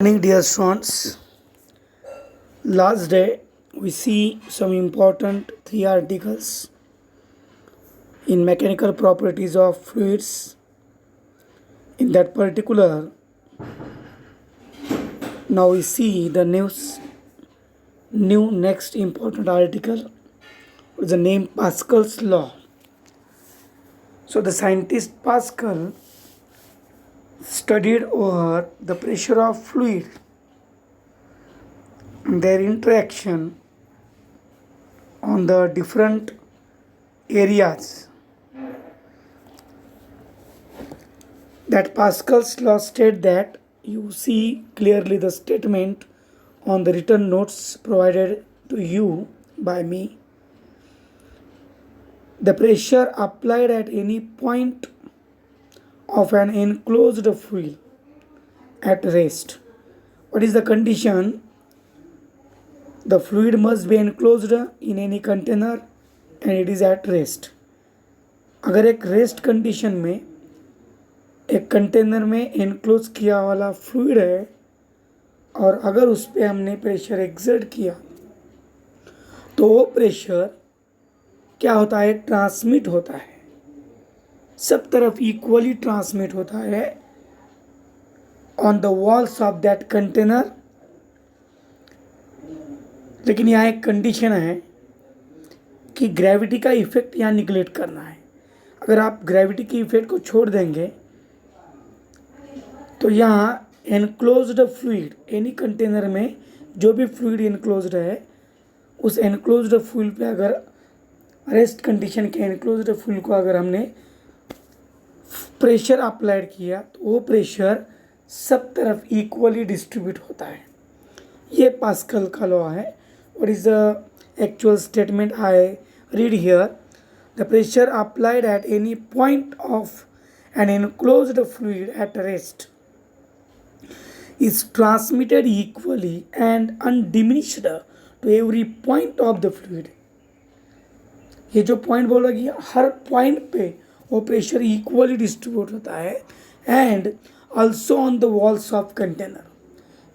Morning, dear students. Last day we see some important three articles in mechanical properties of fluids. In that particular, now we see the new next important article with the name Pascal's law. So the scientist Pascal studied over the pressure of fluid and their interaction on the different areas. That Pascal's law states that you see clearly the statement on the written notes provided to you by me. The pressure applied at any point of an enclosed fluid at rest. What is the condition? The fluid must be enclosed in any container and it is at rest. अगर एक rest condition में एक container में enclose किया वाला fluid है और अगर उस पर हमने प्रेशर एक्सर्ट किया तो वो प्रेशर क्या होता है? ट्रांसमिट होता है, सब तरफ इक्वली ट्रांसमिट होता है on the walls of that container. लेकिन यहाँ एक कंडीशन है कि ग्रेविटी का इफेक्ट यहाँ निगलेक्ट करना है. अगर आप ग्रेविटी के इफेक्ट को छोड़ देंगे तो यहाँ एनक्लोज्ड फ्लूइड एनी कंटेनर में जो भी फ्लूइड एनक्लोज्ड है उस एनक्लोज्ड फ्लूइड पे अगर रेस्ट कंडीशन के एनक्लोज्ड फ्लूइड को अगर हमने प्रेशर अप्लाइड किया तो वो प्रेशर सब तरफ इक्वली डिस्ट्रीब्यूट होता है. ये पास्कल का लॉ है. What is the actual statement? I read here. The pressure applied at any point of an enclosed fluid at rest is transmitted equally and undiminished to every point of the fluid. ये जो point बोला गया हर point पे वो pressure equally distribute होता है and also on the walls of container.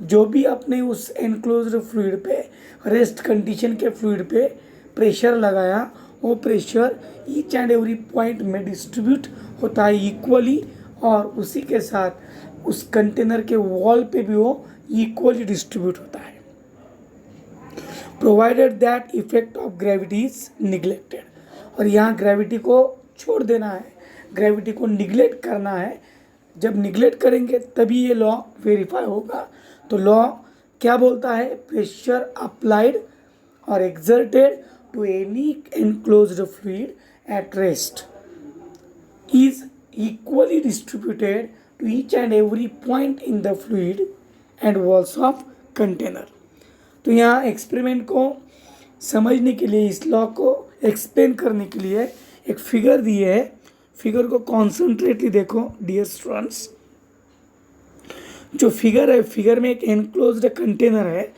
जो भी आपने उस एनक्लोज्ड फ्लूइड पे रेस्ट कंडीशन के फ्लूइड पे प्रेशर लगाया वो pressure each and every point में डिस्ट्रीब्यूट होता है इक्वली और उसी के साथ उस कंटेनर के वॉल पे भी वो इक्वली डिस्ट्रीब्यूट होता है. Provided that effect of gravity is neglected. और यहाँ ग्रेविटी को छोड़ देना है, ग्रेविटी को निगलेक्ट करना है. जब निगलेक्ट करेंगे तभी ये लॉ वेरीफाई होगा. तो लॉ क्या बोलता है? प्रेशर अप्लाइड और exerted to any enclosed fluid at rest is equally distributed to each and every point in the fluid and walls of container. तो यहाँ एक्सपेरिमेंट को समझने के लिए, इस लॉ को एक्सप्लेन करने के लिए एक फिगर दी है. फिगर को कॉन्सेंट्रेटली देखो डियर स्टूडेंट्स. जो फिगर है, फिगर में एक एनक्लोज्ड कंटेनर है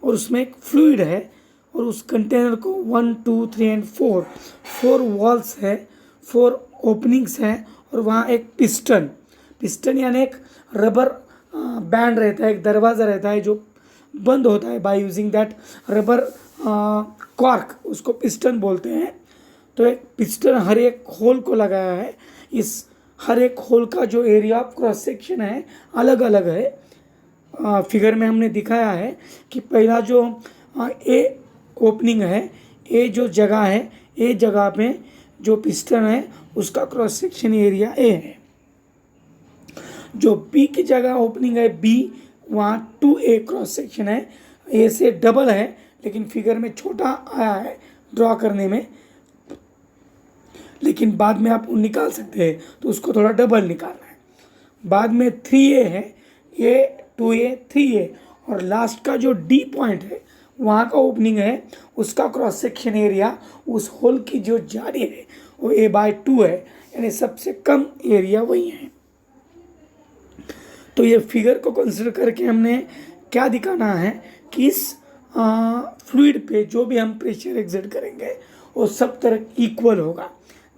और उसमें एक फ्लूइड है और उस कंटेनर को 1 2 3 एंड 4 वॉल्स है, 4 ओपनिंग्स हैं और वहाँ एक पिस्टन यानी एक रबर बैंड रहता है, एक दरवाज़ा रहता है जो बंद होता है by using that rubber cork, उसको पिस्टन बोलते हैं. तो एक पिस्टन हर एक होल को लगाया है. इस हर एक होल का जो एरिया ऑफ क्रॉस सेक्शन है अलग अलग है. फिगर में हमने दिखाया है कि पहला जो ए ओपनिंग है, ए जो जगह है, ए जगह पे जो पिस्टन है उसका क्रॉस सेक्शन एरिया ए है. जो बी की जगह ओपनिंग है बी, वहाँ 2A क्रॉस सेक्शन है. ए से डबल है लेकिन फिगर में छोटा आया है ड्रॉ करने में, लेकिन बाद में आप निकाल सकते हैं तो उसको थोड़ा डबल निकालना है. बाद में 3A है, ए 2A 3A और लास्ट का जो डी पॉइंट है वहाँ का ओपनिंग है, उसका क्रॉस सेक्शन एरिया उस होल की जो जारी है वो A/2 है, यानी सबसे कम एरिया वही है. तो ये फिगर को कंसिडर करके हमने क्या दिखाना है कि इस फ्लूइड पे जो भी हम प्रेशर एक्सर्ट करेंगे वो सब तरफ इक्वल होगा.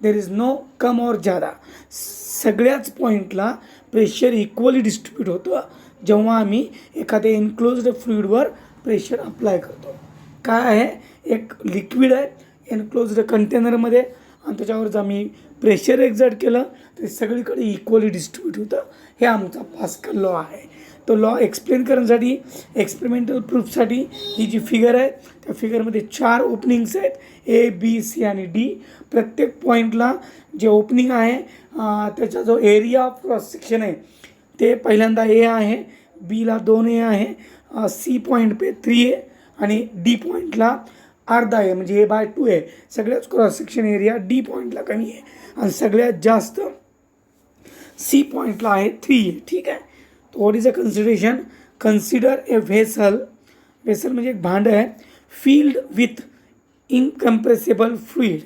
देर इज नो कम और ज़्यादा, सगळ्याच पॉइंटला प्रेशर इक्वली डिस्ट्रीब्यूट होतं. जेव्हा आम्ही एखाद्या एन्क्लोज्ड फ्लुइडवर प्रेशर अप्लाय करतो. काय आहे, एक लिक्विड आहे एन्क्लोज्ड कंटेनरमध्ये आणि त्याच्यावर जर आम्ही प्रेशर एक्झर्ट केलं तर सगळीकडे इक्वली डिस्ट्रीब्यूट होतं. हे आमचा पास्कल लॉ आहे. तो लॉ एक्सप्लेन करण्यासाठी, एक्सपेरिमेंटल प्रूफसाठी ही जी फिगर आहे त्या फिगरमध्ये 4 ओपनिंग्स आहेत, ए बी सी आणि डी. प्रत्येक पॉईंटला जे ओपनिंग आहे त्याचा जो एरिया ऑफ क्रॉस सेक्शन आहे ते पहिल्यांदा ए आहे, बीला 2 आहे, सी पॉईंट पे 3 आहे आणि डी पॉईंटला अर्धा आहे म्हणजे A/2 आहे. सगळ्याच क्रॉस सेक्शन एरिया डी पॉईंटला कमी आहे आणि सगळ्यात जास्त सी पॉईंटला आहे 3 आहे. ठीक आहे. तो what is a consideration, consider A vessel. Vessel म्हणजे एक भांडं आहे, फिल्ड विथ इनकम्प्रेसिबल फ्लुइड.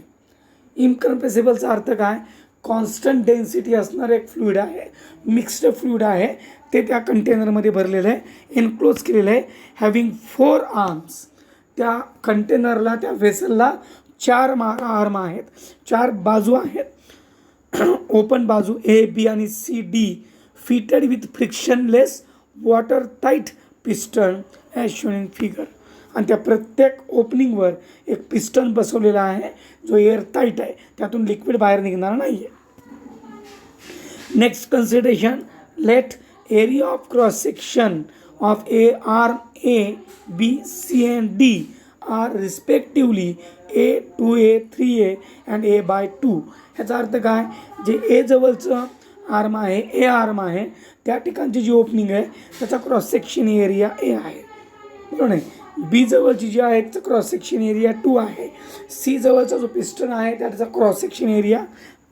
इनकम्प्रेसिबलचा अर्थ काय, कॉन्स्टंट डेन्सिटी असणारं एक फ्लुइड आहे, मिक्स्ड फ्लुइड आहे, ते त्या कंटेनरमध्ये भरलेलं आहे, एनक्लोज केलेलं आहे. Having 4 arms. त्या कंटेनरला, त्या व्हेसलला 4 आर्म आहेत, 4 बाजू आहेत. ओपन बाजू ए बी आणि C D fitted with frictionless water tight piston as shown in figure. आणि त्या प्रत्येक ओपनिंगवर एक पिस्टन बसवलेला आहे जो एअर टाईट आहे, त्यातून लिक्विड बाहेर निघणार नाही आहे. Next consideration, let area of cross section of A arm A, B, C and D are respectively A, 2A, 3A and A/2. ह्याचा अर्थ काय, जे ए जवळचं आर्म आहे, ए आर्म आहे, त्या ठिकाणची जी ओपनिंग आहे त्याचा क्रॉस सेक्शन एरिया ए आहे, बरोबर आहे. बी जवळची जी आहे त्याचा क्रॉस सेक्शन एरिया 2 आहे. सी जवळचा जो पिस्टन आहे त्याचा क्रॉस सेक्शन एरिया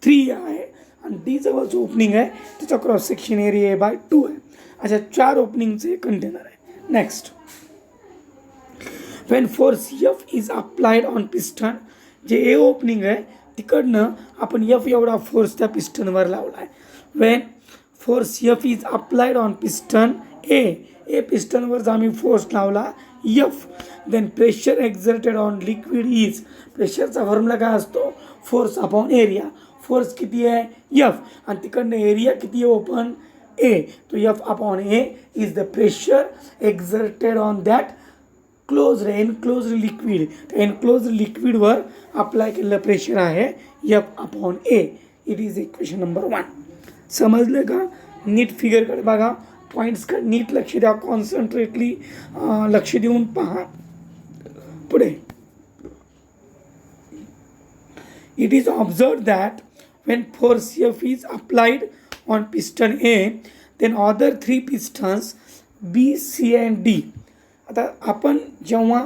3 आहे आणि डी जवळचं ओपनिंग आहे त्याचा क्रॉस सेक्शन एरिया A/2 आहे. अशा 4 ओपनिंगचे कंटेनर आहे. Next, when force F is applied on piston. J A opening आहे तिकडनं आपण एफ एवढा फोर्स त्या पिस्टनवर लावला आहे. When force F is applied on piston A पिस्टनवर जर आम्ही फोर्स लावला F, then pressure exerted on liquid is. प्रेशरचा फॉर्म्युला काय असतो, फोर्स अपॉन एरिया. फोर्स किती आहे एफ आणि तिकडनं एरिया किती आहे ओपन ए, तो F upon A is the pressure exerted on that closed enclosed liquid. त्या एनक्लोज्ड लिक्विडवर अप्लाय केलेलं प्रेशर आहे F upon A. It is equation number 1. समजलं का? नीट फिगरकडे बघा, पॉईंट्सकडे नीट लक्ष द्या, कॉन्सन्ट्रेटली लक्ष देऊन पहा. पुढे, it is observe that when force F is applied on piston A, then other 3 pistons B, C and D. आता आपण जेव्हा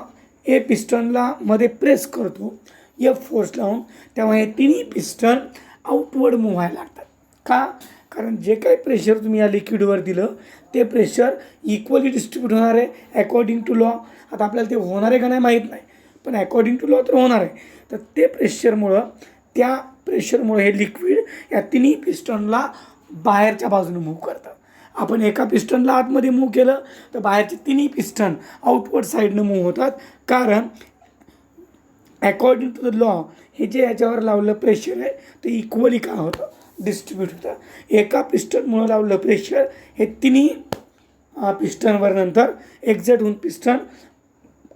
ए पिस्टनला मध्ये प्रेस करतो एफ फोर्स लावून, तेव्हा हे तिन्ही पिस्टन आउटवर्ड मूव्ह व्हायला लागतात. का? कारण जे काही प्रेशर तुम्ही या लिक्विडवर दिलं ते प्रेशर इक्वली डिस्ट्रीब्यूट होणार आहे अकॉर्डिंग टू लॉ. आता आपल्याला ते होणार आहे का नाही माहीत नाही, पण अकॉर्डिंग टू लॉ तर होणार आहे. तर ते प्रेशरमुळं, त्या प्रेशरमुळे हे लिक्विड या तिन्ही पिस्टनला बाहेरच्या बाजूने मूव्ह करतं. आपण एका पिस्टनला आतमध्ये मूव्ह केलं तर बाहेरचे तिन्ही पिस्टन आउटवर्ड साईडनं मूव्ह होतात. कारण अकॉर्डिंग टू द लॉ हे जे याच्यावर लावलं प्रेशर आहे ते इक्वली काय होतं, डिस्ट्रीब्यूट होतं. एका पिस्टनमुळं लावलं प्रेशर हे तिन्ही पिस्टनवर नंतर एक्झर्ट होऊन पिस्टन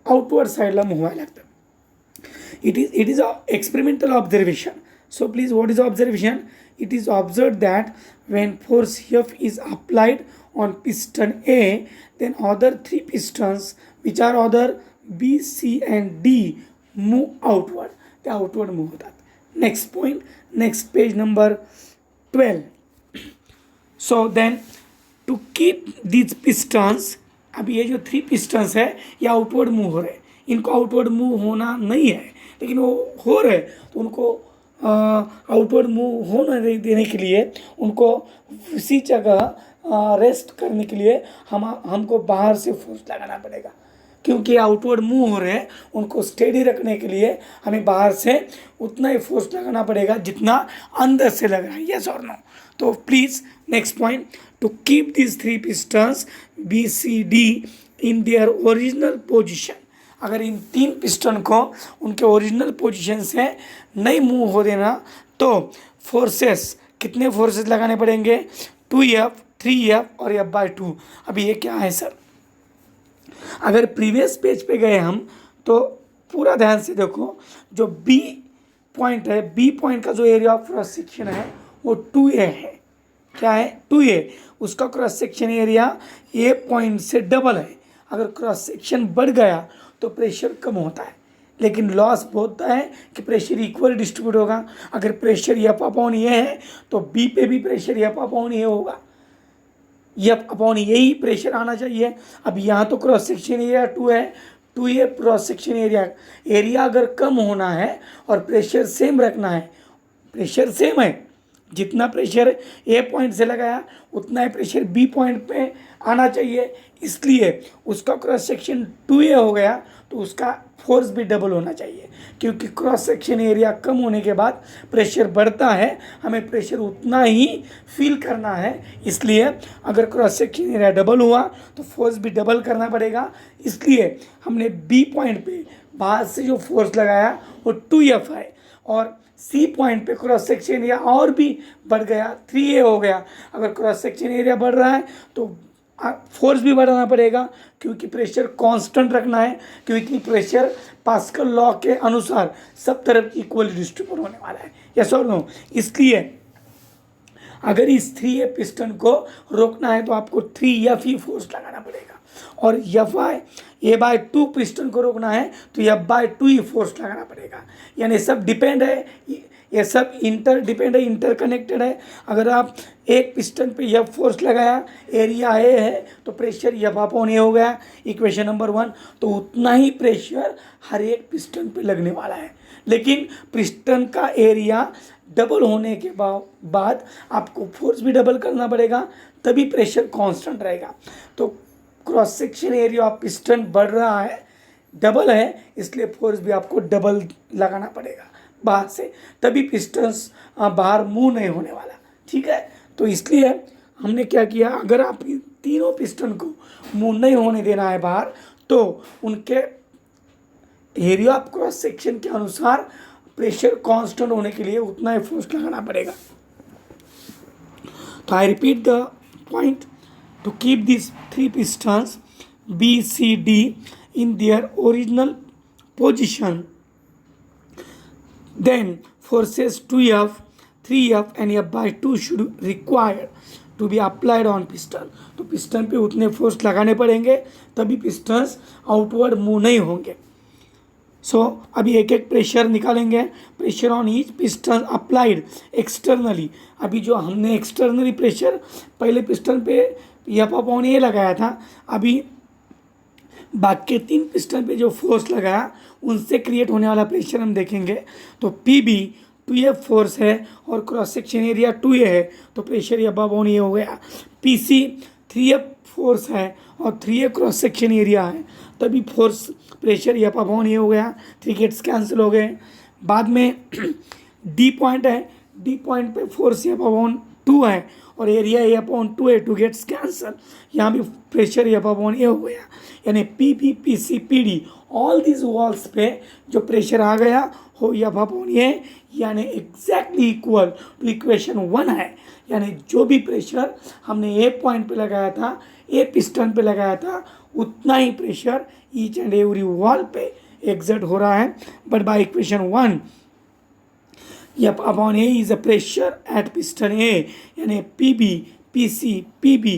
आउटवर्ड साईडला मूव्ह व्हायला लागतं. It is a experimental observation. So please, what is the observation? It is observed that when force F is applied on piston A, then other 3 pistons, which are other B, C and D, move outward. They outward move होतात. Next point, next page number 12. So then, to keep these pistons, अभी ये जो 3 pistons है ये outward move हो रहे हैं. इनको आउटवर्ड मूव होना नहीं है, लेकिन वो हो रहे, तो उनको आउटवर्ड मूव होने देने के लिए, उनको इसी जगह रेस्ट करने के लिए हमको बाहर से फोर्स लगाना पड़ेगा. क्योंकि आउटवर्ड मूव हो रहे हैं, उनको स्टेडी रखने के लिए हमें बाहर से उतना ही फोर्स लगाना पड़ेगा जितना अंदर से लग रहा है. यस और नो? तो please next point, to keep this 3 pistons B C D in their original position. अगर इन 3 पिस्टन को उनके ओरिजिनल पोजीशन से नहीं मूव हो देना तो फोर्सेस, कितने फोर्सेस लगाने पड़ेंगे, 2F, 3F और F/2। अभी ये क्या है सर? अगर प्रीवियस पेज पे गए हम तो पूरा ध्यान से देखो, जो बी पॉइंट है, बी पॉइंट का जो एरिया ऑफ क्रॉस सेक्शन है वो 2A है। क्या है? 2A। उसका cross section area A point से डबल है। अगर क्रॉस सेक्शन बढ़ गया तो प्रेशर कम होता है, लेकिन लॉस होता है कि प्रेशर इक्वल डिस्ट्रीब्यूट होगा। अगर प्रेशर F/A है तो बी पे भी प्रेशर F/A होगा, F/A ही प्रेशर आना चाहिए। अब यहाँ तो क्रॉस सेक्शन एरिया 2 है, 2A क्रॉस सेक्शन एरिया अगर कम होना है और प्रेशर सेम रखना है, प्रेशर सेम है, जितना प्रेशर ए पॉइंट से लगाया उतना ही प्रेशर बी पॉइंट पे आना चाहिए, इसलिए उसका क्रॉस सेक्शन 2A हो गया तो उसका फोर्स भी डबल होना चाहिए, क्योंकि क्रॉस सेक्शन एरिया कम होने के बाद प्रेशर बढ़ता है, हमें प्रेशर उतना ही फील करना है। इसलिए अगर क्रॉस सेक्शन एरिया डबल हुआ तो फोर्स भी डबल करना पड़ेगा। इसलिए हमने बी पॉइंट पे बाहर से जो फोर्स लगाया वो 2F है, और सी पॉइंट पे क्रॉस सेक्शन एरिया और भी बढ़ गया, 3A हो गया। अगर क्रॉस सेक्शन एरिया बढ़ रहा है तो फोर्स भी बढ़ाना पड़ेगा, क्योंकि प्रेशर कांस्टेंट रखना है, क्योंकि प्रेशर पास्कल लॉ के अनुसार सब तरफ इक्वली डिस्ट्रीब्यूट होने वाला है। यस और नो? इसलिए अगर इस 3A पिस्टन को रोकना है तो आपको 3F ही फोर्स लगाना पड़ेगा, और A/2 पिस्टन को रोकना है तो F/2 ही फोर्स लगाना पड़ेगा। यानी सब डिपेंड है, ये सब इंटरडिपेंड है, इंटरकनेक्टेड है। अगर आप एक पिस्टन पे F फोर्स लगाया, एरिया A है तो प्रेशर F/A हो गया, इक्वेशन नंबर 1। तो उतना ही प्रेशर हर एक पिस्टन पे लगने वाला है, लेकिन पिस्टन का एरिया डबल होने के बाद आपको फोर्स भी डबल करना पड़ेगा, तभी प्रेशर कांस्टेंट रहेगा। तो cross section area of piston बढ़ रहा है, डबल है, इसलिए फोर्स भी आपको डबल लगाना पड़ेगा बाहर से, तभी पिस्टन्स बाहर मूव नहीं होने वाला। ठीक है? तो इसलिए हमने क्या किया, अगर आप तीनों पिस्टन को मूव नहीं होने देना है बाहर, तो उनके एरिया ऑफ क्रॉस सेक्शन के अनुसार प्रेशर कांस्टेंट होने के लिए उतना ही फोर्स लगाना पड़ेगा। तो I repeat the point, to keep these 3 pistons B, C, D in their original position, then forces 2F, 3F and F/2 should require to be applied on piston। तो piston पे उतने फोर्स लगाने पड़ेंगे, तभी pistons outward move नहीं होंगे। अभी एक एक प्रेशर निकालेंगे। Pressure on each piston applied externally. अभी जो हमने एक्सटर्नली प्रेशर पहले पिस्टन पे F/A लगाया था, अभी बाकी 3 पिस्टन पे जो फोर्स लगाया उनसे क्रिएट होने वाला प्रेशर हम देखेंगे। तो PB 2F फोर्स है और क्रॉस सेक्शन एरिया 2A है, तो प्रेशर F/A हो गया। PC 3F फोर्स है और 3A क्रॉस सेक्शन एरिया है, तभी फोर्स प्रेशर F/A हो गया, 3 गेट्स कैंसिल हो गए। बाद में D पॉइंट है, D पॉइंट पे फोर्स F/2 है और एरिया A/2 2 गेट्स कैंसल, यहाँ भी प्रेशर F/A हो गया। यानी PP PC PD all this walls पे जो प्रेशर आ गया हो F/A, यानी एग्जैक्टली इक्वल टू इक्वेशन 1 है। यानी जो भी प्रेशर हमने ए पॉइंट पे लगाया था, ए पिस्टन पे लगाया था, उतना ही pressure each and every wall पे एग्जर्ट हो रहा है। But by equation 1 F/A is a pressure at piston A, यानी PB, PC, PB,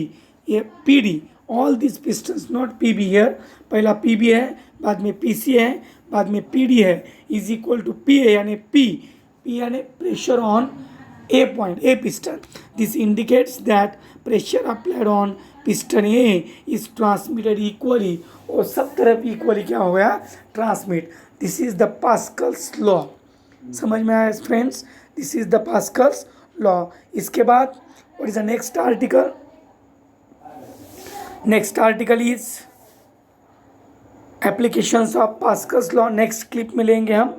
ये PD, all these pistons, not PB here, पहला PB है, बाद में PC है, बाद में PD है, is equal to PA, यानी P यानी pressure on A point, A piston. This indicates that pressure applied on piston A is transmitted equally, और सब तरफ equally क्या हो गया? Transmit. This is the Pascal's law. समझ में आया friends? This is the Pascal's law. इसके बाद what is the next article? Next article is applications of Pascal's law. Next clip में लेंगे हम,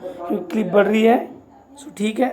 क्लिप बढ़ रही है, सो ठीक है।